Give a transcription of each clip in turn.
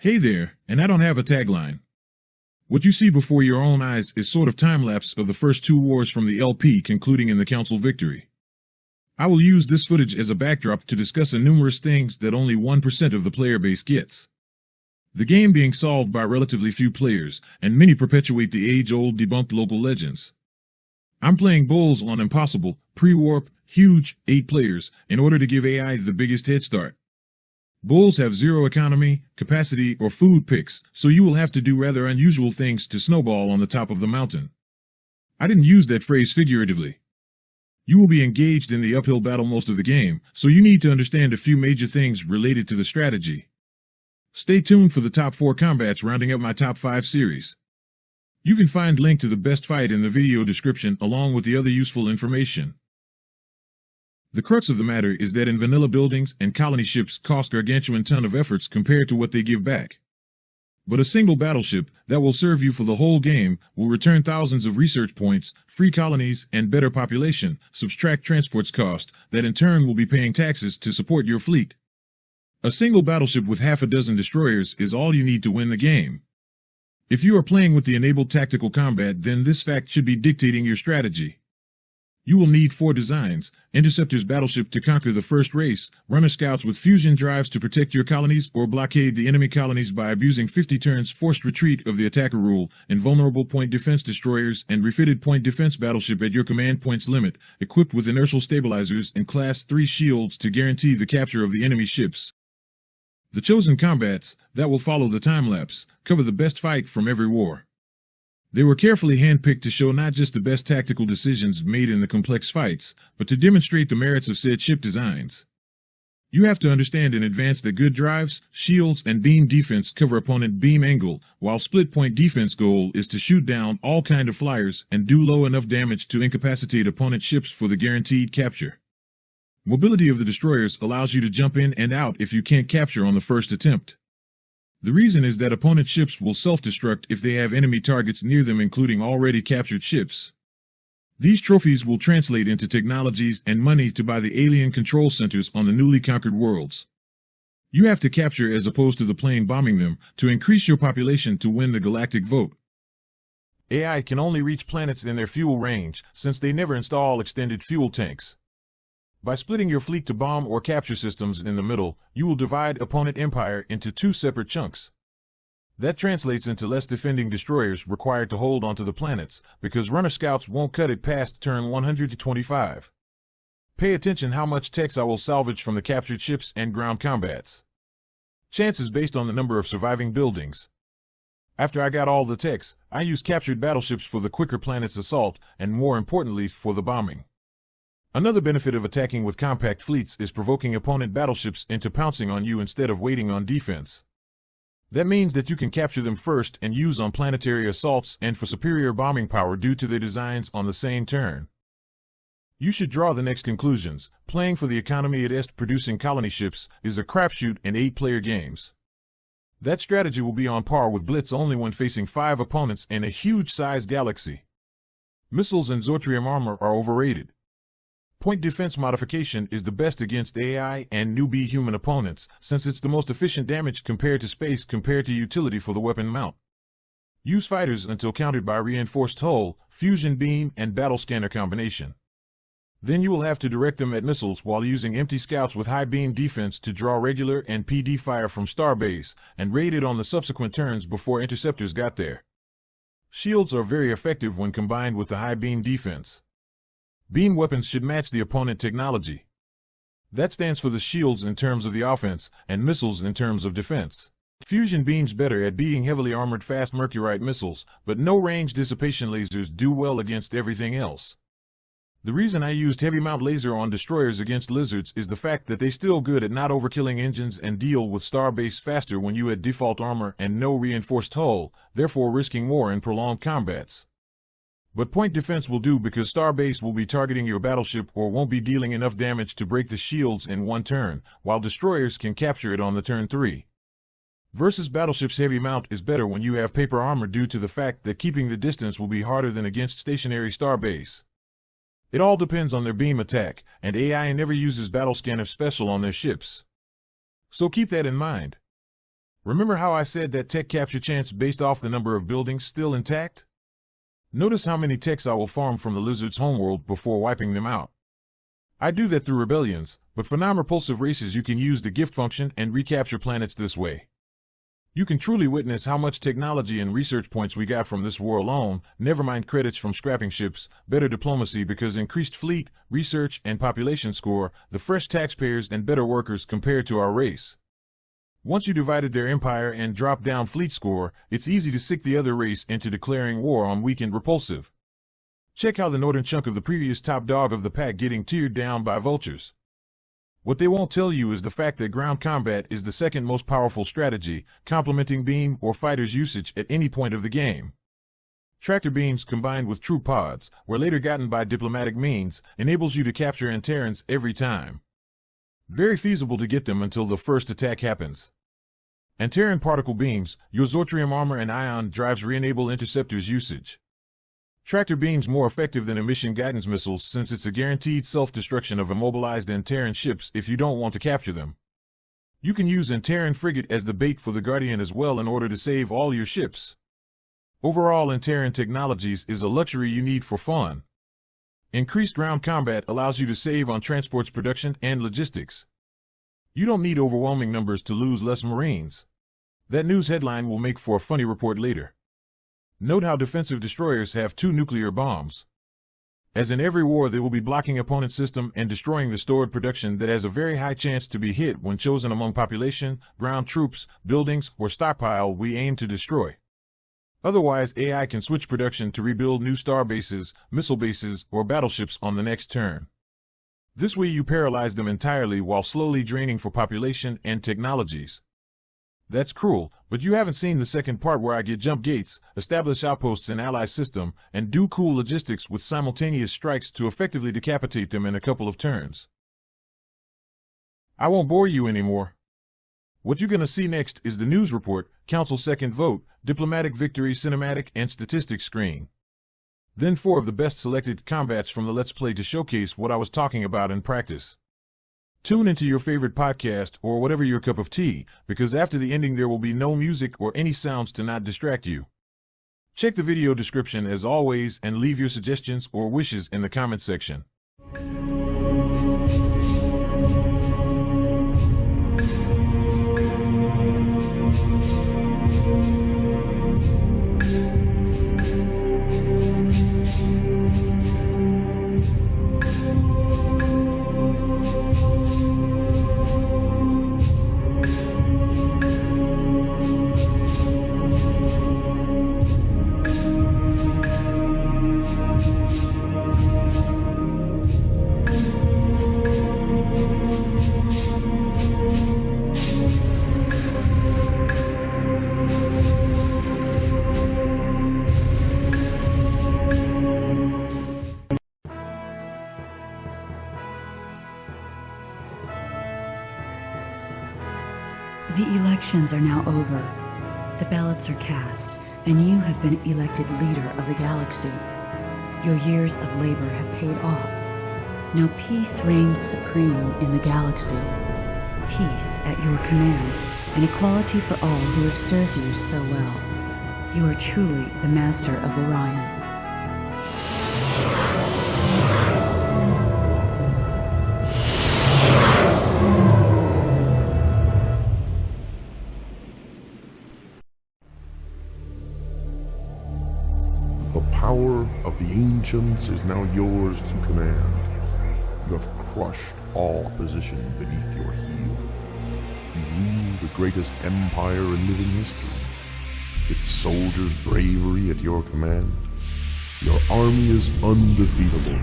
Hey there, and I don't have a tagline. What you see before your own eyes is sort of time-lapse of the first two wars from the LP concluding in the Council victory. I will use this footage as a backdrop to discuss numerous things that only 1% of the player base gets. The game being solved by relatively few players, and many perpetuate the age-old debunked local legends. I'm playing Bulls on impossible, pre-warp, huge, 8 players, in order to give AI the biggest head start. Bulls have zero economy, capacity, or food picks, so you will have to do rather unusual things to snowball on the top of the mountain. I didn't use that phrase figuratively. You will be engaged in the uphill battle most of the game, so you need to understand a few major things related to the strategy. Stay tuned for the top 4 combats rounding up my top 5 series. You can find link to the best fight in the video description along with the other useful information. The crux of the matter is that in vanilla buildings and colony ships cost gargantuan ton of efforts compared to what they give back. But a single battleship that will serve you for the whole game will return thousands of research points, free colonies, and better population, subtract transport's cost, that in turn will be paying taxes to support your fleet. A single battleship with half a dozen destroyers is all you need to win the game. If you are playing with the enabled tactical combat, then this fact should be dictating your strategy. You will need 4 designs: Interceptors battleship to conquer the first race, runner scouts with fusion drives to protect your colonies or blockade the enemy colonies by abusing 50 turns forced retreat of the attacker rule, invulnerable point defense destroyers and refitted point defense battleship at your command points limit, equipped with inertial stabilizers and class 3 shields to guarantee the capture of the enemy ships. The chosen combats, that will follow the time-lapse, cover the best fight from every war. They were carefully handpicked to show not just the best tactical decisions made in the complex fights, but to demonstrate the merits of said ship designs. You have to understand in advance that good drives, shields, and beam defense cover opponent beam angle, while split point defense goal is to shoot down all kind of flyers and do low enough damage to incapacitate opponent ships for the guaranteed capture. Mobility of the destroyers allows you to jump in and out if you can't capture on the first attempt. The reason is that opponent ships will self-destruct if they have enemy targets near them, including already captured ships. These trophies will translate into technologies and money to buy the alien control centers on the newly conquered worlds. You have to capture as opposed to the plane bombing them to increase your population to win the galactic vote. AI can only reach planets in their fuel range, since they never install extended fuel tanks. By splitting your fleet to bomb or capture systems in the middle, you will divide opponent empire into 2 separate chunks. That translates into less defending destroyers required to hold onto the planets, because runner scouts won't cut it past turn 125. Pay attention how much techs I will salvage from the captured ships and ground combats. Chances based on the number of surviving buildings. After I got all the techs, I used captured battleships for the quicker planet's assault, and more importantly for the bombing. Another benefit of attacking with compact fleets is provoking opponent battleships into pouncing on you instead of waiting on defense. That means that you can capture them first and use on planetary assaults and for superior bombing power due to their designs on the same turn. You should draw the next conclusions. Playing for the economy at producing colony ships is a crapshoot in 8-player games. That strategy will be on par with Blitz only when facing 5 opponents in a huge-sized galaxy. Missiles and Zortrium armor are overrated. Point defense modification is the best against AI and newbie human opponents, since it's the most efficient damage compared to space compared to utility for the weapon mount. Use fighters until countered by reinforced hull, fusion beam, and battle scanner combination. Then you will have to direct them at missiles while using empty scouts with high beam defense to draw regular and PD fire from starbase, and raid it on the subsequent turns before interceptors got there. Shields are very effective when combined with the high beam defense. Beam weapons should match the opponent technology. That stands for the shields in terms of the offense, and missiles in terms of defense. Fusion beams better at beating heavily armored fast mercurite missiles, but no range dissipation lasers do well against everything else. The reason I used heavy mount laser on destroyers against lizards is the fact that they're still good at not overkilling engines and deal with starbase faster when you had default armor and no reinforced hull, therefore risking more in prolonged combats. But point defense will do because starbase will be targeting your battleship or won't be dealing enough damage to break the shields in one turn, while destroyers can capture it on the turn 3. Versus battleship's heavy mount is better when you have paper armor due to the fact that keeping the distance will be harder than against stationary starbase. It all depends on their beam attack, and AI never uses battle scanner special on their ships. So keep that in mind. Remember how I said that tech capture chance based off the number of buildings still intact? Notice how many techs I will farm from the lizard's homeworld before wiping them out. I do that through rebellions, but for non-repulsive races you can use the gift function and recapture planets this way. You can truly witness how much technology and research points we got from this war alone, never mind credits from scrapping ships, better diplomacy because increased fleet, research, and population score, the fresh taxpayers and better workers compared to our race. Once you divided their empire and dropped down fleet score, it's easy to sick the other race into declaring war on weak and repulsive. Check how the northern chunk of the previous top dog of the pack getting teared down by vultures. What they won't tell you is the fact that ground combat is the second most powerful strategy, complementing beam or fighter's usage at any point of the game. Tractor beams combined with troop pods, were later gotten by diplomatic means, enables you to capture Anterans every time. Very feasible to get them until the first attack happens. Antaran particle beams, your Zortrium armor and ion drives re-enable Interceptors usage. Tractor beams more effective than emission guidance missiles since it's a guaranteed self-destruction of immobilized Antaran ships if you don't want to capture them. You can use Antaran frigate as the bait for the Guardian as well in order to save all your ships. Overall, Antaran technologies is a luxury you need for fun. Increased ground combat allows you to save on transports production and logistics. You don't need overwhelming numbers to lose less Marines. That news headline will make for a funny report later. Note how defensive destroyers have 2 nuclear bombs. As in every war, they will be blocking opponent's system and destroying the stored production that has a very high chance to be hit when chosen among population, ground troops, buildings, or stockpile we aim to destroy. Otherwise, AI can switch production to rebuild new star bases, missile bases, or battleships on the next turn. This way you paralyze them entirely while slowly draining for population and technologies. That's cruel, but you haven't seen the second part where I get jump gates, establish outposts in ally system, and do cool logistics with simultaneous strikes to effectively decapitate them in a couple of turns. I won't bore you anymore. What you're gonna see next is the news report, council second vote, diplomatic victory cinematic and statistics screen. Then 4 of the best selected combats from the Let's Play to showcase what I was talking about in practice. Tune into your favorite podcast or whatever your cup of tea, because after the ending there will be no music or any sounds to not distract you. Check the video description as always and leave your suggestions or wishes in the comment section. The elections are now over. The ballots are cast, and you have been elected leader of the galaxy. Your years of labor have paid off. Now peace reigns supreme in the galaxy. Peace at your command, and equality for all who have served you so well. You are truly the master of Orion. The power of the ancients is now yours to command. You have crushed all opposition beneath your heel. You rule the greatest empire in living history. Its soldiers' bravery at your command. Your army is undefeatable.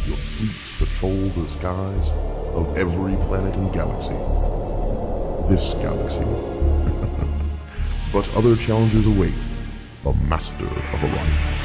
Your fleets patrol the skies of every planet and galaxy. This galaxy. But other challenges await the Master of Orion.